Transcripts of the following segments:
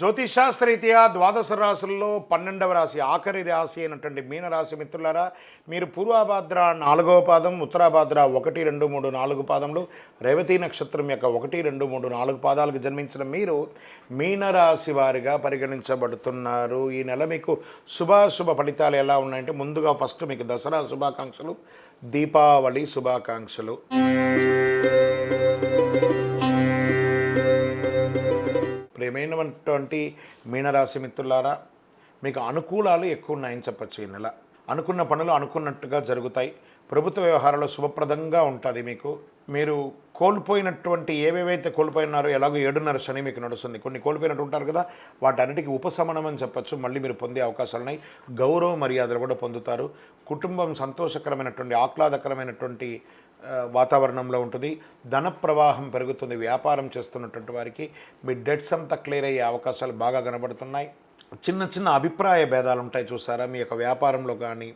జ్యోతిషాస్త్రరీత్యా ద్వాదశ రాశుల్లో 12వ రాశి ఆఖరి రాశి అయినటువంటి మీనరాశి మిత్రులారా, మీరు పూర్వాభాద్ర 4వ పాదం, ఉత్తరాభాద్ర 1, 2, 3, 4 పాదములు, రేవతి నక్షత్రం యొక్క 1, 2, 3, 4 పాదాలకు జన్మించిన మీరు మీనరాశి వారిగా పరిగణించబడుతున్నారు. ఈ నెల మీకు శుభాశుభ ఫలితాలు ఎలా ఉన్నాయంటే, ముందుగా ఫస్ట్ మీకు దసరా శుభాకాంక్షలు, దీపావళి శుభాకాంక్షలు. ప్రియమైనటువంటి మీనరాశి మిత్రులారా, మీకు అనుకూలాలు ఎక్కువ ఉన్నాయని చెప్పచ్చు. ఈ నెల అనుకున్న పనులు అనుకున్నట్టుగా జరుగుతాయి. ప్రభుత్వ వ్యవహారాలు శుభప్రదంగా ఉంటుంది. మీరు కోల్పోయినటువంటి ఏవేవైతే కోల్పోయినారో, ఎలాగో 7.5 శని మీకు నడుస్తుంది. కొన్ని కోల్పోయినట్టు ఉంటారు కదా, వాటన్నిటికీ ఉపశమనం అని చెప్పచ్చు. మళ్ళీ మీరు పొందే అవకాశాలు ఉన్నాయి. గౌరవ మర్యాదలు కూడా పొందుతారు. కుటుంబం సంతోషకరమైనటువంటి ఆహ్లాదకరమైనటువంటి వాతావరణంలో ఉంటుంది. ధన ప్రవాహం పెరుగుతుంది. వ్యాపారం చేస్తున్నటువంటి వారికి మీ డెట్స్ అంతా క్లియర్ అయ్యే అవకాశాలు బాగా కనబడుతున్నాయి. చిన్న చిన్న అభిప్రాయ భేదాలు ఉంటాయి చూసారా, మీ యొక్క వ్యాపారంలో కానీ,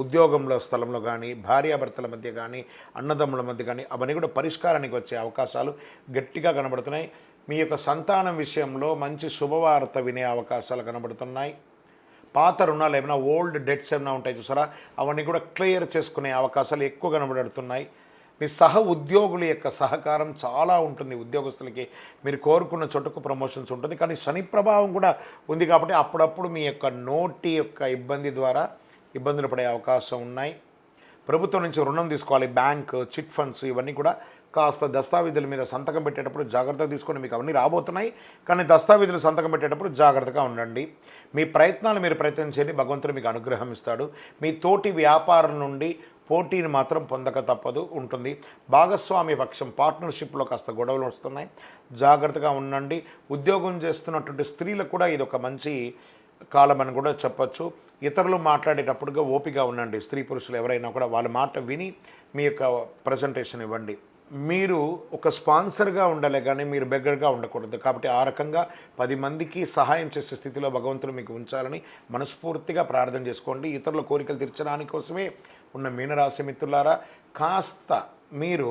ఉద్యోగంలో స్థలంలో కానీ, భార్యాభర్తల మధ్య కానీ, అన్నదమ్ముల మధ్య కానీ, అవన్నీ కూడా పరిష్కారానికి వచ్చే అవకాశాలు గట్టిగా కనబడుతున్నాయి. మీ యొక్క సంతానం విషయంలో మంచి శుభవార్త వినే అవకాశాలు కనబడుతున్నాయి. పాత రుణాలు ఏమైనా, ఓల్డ్ డెట్స్ ఏమైనా ఉంటాయి చూసారా, అవన్నీ కూడా క్లియర్ చేసుకునే అవకాశాలు ఎక్కువ కనబడుతున్నాయి. మీ సహ ఉద్యోగుల యొక్క సహకారం చాలా ఉంటుంది. ఉద్యోగస్తులకి మీరు కోరుకున్న చోటుకు ప్రమోషన్స్ ఉంటుంది. కానీ శని ప్రభావం కూడా ఉంది కాబట్టి అప్పుడప్పుడు మీ యొక్క నోటి యొక్క ఇబ్బంది ద్వారా ఇబ్బందులు పడే అవకాశం ఉన్నాయి. ప్రభుత్వం నుంచి రుణం తీసుకోవాలి, బ్యాంక్, చిట్ ఫండ్స్, ఇవన్నీ కూడా కాస్త దస్తావేజుల మీద సంతకం పెట్టేటప్పుడు జాగ్రత్తగా తీసుకొని, మీకు అవన్నీ రాబోతున్నాయి. కానీ దస్తావేజులు సంతకం పెట్టేటప్పుడు జాగ్రత్తగా ఉండండి. మీ ప్రయత్నాలు మీరు ప్రయత్నం చేయండి, భగవంతుడు మీకు అనుగ్రహం ఇస్తాడు. మీ తోటి వ్యాపారం నుండి పోటీని మాత్రం పొందక తప్పదు ఉంటుంది. భాగస్వామి పక్షం, పార్ట్నర్షిప్లో కాస్త గొడవలు వస్తున్నాయి, జాగ్రత్తగా ఉండండి. ఉద్యోగం చేస్తున్నటువంటి స్త్రీలకు కూడా ఇది ఒక మంచి కాలం అని కూడా చెప్పచ్చు. ఇతరులు మాట్లాడేటప్పుడుగా ఓపిక ఉండండి. స్త్రీ పురుషులు ఎవరైనా కూడా వాళ్ళ మాట విని మీ యొక్క ప్రజెంటేషన్ ఇవ్వండి. మీరు ఒక స్పాన్సర్గా ఉండాలి కానీ మీరు బెగ్గర్గా ఉండకూడదు. కాబట్టి ఆ రకంగా 10 మందికి సహాయం చేసే స్థితిలో భగవంతుడు మీకు ఉంచాలని మనస్ఫూర్తిగా ప్రార్థన చేసుకోండి. ఇతరుల కోరికలు తీర్చడానికి కోసమే ఉన్న మీనరాశి మిత్రులారా, కాస్త మీరు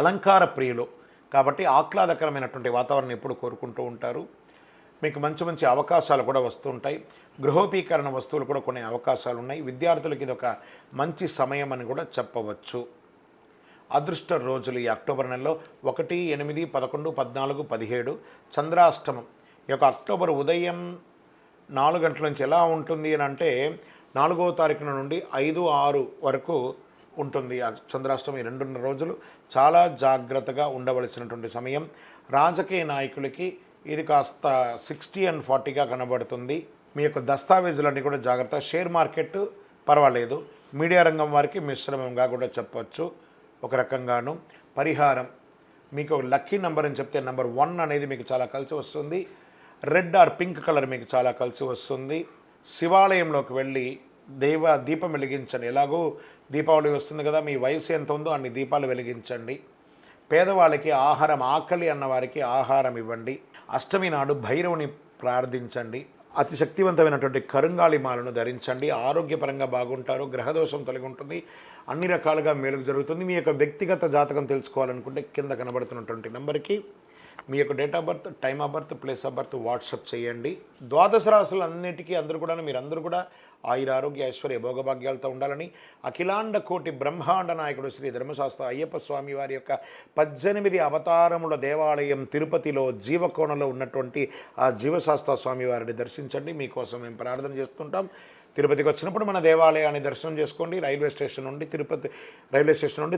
అలంకార ప్రియులు కాబట్టి ఆహ్లాదకరమైనటువంటి వాతావరణం ఎప్పుడు కోరుకుంటూ ఉంటారు. మీకు మంచి మంచి అవకాశాలు కూడా వస్తుంటాయి. గృహోపీకరణ వస్తువులు కూడా కొనే అవకాశాలు ఉన్నాయి. విద్యార్థులకి ఇది ఒక మంచి సమయం అని కూడా చెప్పవచ్చు. అదృష్ట రోజులు ఈ అక్టోబర్ నెలలో 1, 8, 11, 14, 17 చంద్రాష్టమం. ఈ యొక్క అక్టోబర్ ఉదయం 4 గంటల నుంచి ఎలా ఉంటుంది అని అంటే 4వ తారీఖున నుండి 5, 6 వరకు ఉంటుంది చంద్రాష్టమి. 2.5 రోజులు చాలా జాగ్రత్తగా ఉండవలసినటువంటి సమయం. రాజకీయ నాయకులకి ఇది కాస్త 60 and 40గా కనబడుతుంది. మీ యొక్క దస్తావేజులన్నీ కూడా జాగ్రత్త. షేర్ మార్కెట్ పర్వాలేదు. మీడియా రంగం వారికి మిశ్రమంగా కూడా చెప్పచ్చు. ఒక రకంగాను పరిహారం, మీకు లక్కీ నెంబర్ అని చెప్తే నెంబర్ 1 అనేది మీకు చాలా కలిసి వస్తుంది. రెడ్ ఆర్ పింక్ కలర్ మీకు చాలా కలిసి వస్తుంది. శివాలయంలోకి వెళ్ళి దీపం వెలిగించండి. ఎలాగో దీపావళి వస్తుంది కదా, మీ వయసు ఎంత ఉందో అన్ని దీపాలు వెలిగించండి. పేదవాళ్ళకి ఆహారం, ఆకలి అన్నవారికి ఆహారం ఇవ్వండి. అష్టమి నాడు భైరవుని ప్రార్థించండి. అతి శక్తివంతమైనటువంటి కరుంగాళి మాలను ధరించండి. ఆరోగ్యపరంగా బాగుంటారు. గ్రహదోషం తొలగి ఉంటుంది. అన్ని రకాలుగా మేలుకు జరుగుతుంది. మీ యొక్క వ్యక్తిగత జాతకం తెలుసుకోవాలనుకుంటే కింద కనబడుతున్నటువంటి నెంబర్కి మీ యొక్క date of birth, time of birth, place of birth WhatsApp చేయండి. ద్వాదశ రాశులు అన్నిటికీ మీరందరూ కూడా ఆయుర ఆరోగ్య ఐశ్వర్య భోగభాగ్యాలతో ఉండాలని అఖిలాండ కోటి బ్రహ్మాండ నాయకుడు శ్రీ ధర్మశాస్త్ర అయ్యప్ప స్వామి వారి యొక్క 18 అవతారముల దేవాలయం తిరుపతిలో జీవకోణలో ఉన్నటువంటి ఆ జీవశాస్త్ర స్వామి వారిని దర్శించండి. మీకోసం మేము ప్రార్థన చేస్తుంటాం. తిరుపతికి వచ్చినప్పుడు మన దేవాలయాన్ని దర్శనం చేసుకోండి. రైల్వే స్టేషన్ నుండి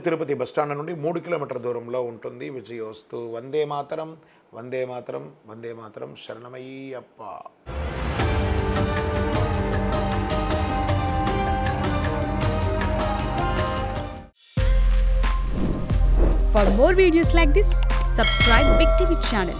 తిరుపతి బస్టాండ్ నుండి 3 కిలోమీటర్ల దూరంలో ఉంటుంది. విజయోస్తు. వందే మాతరం, వందే మాతరం, వందే మాతరం. శరణమయ్యప్ప. For more videos like this, subscribe Big TV channel.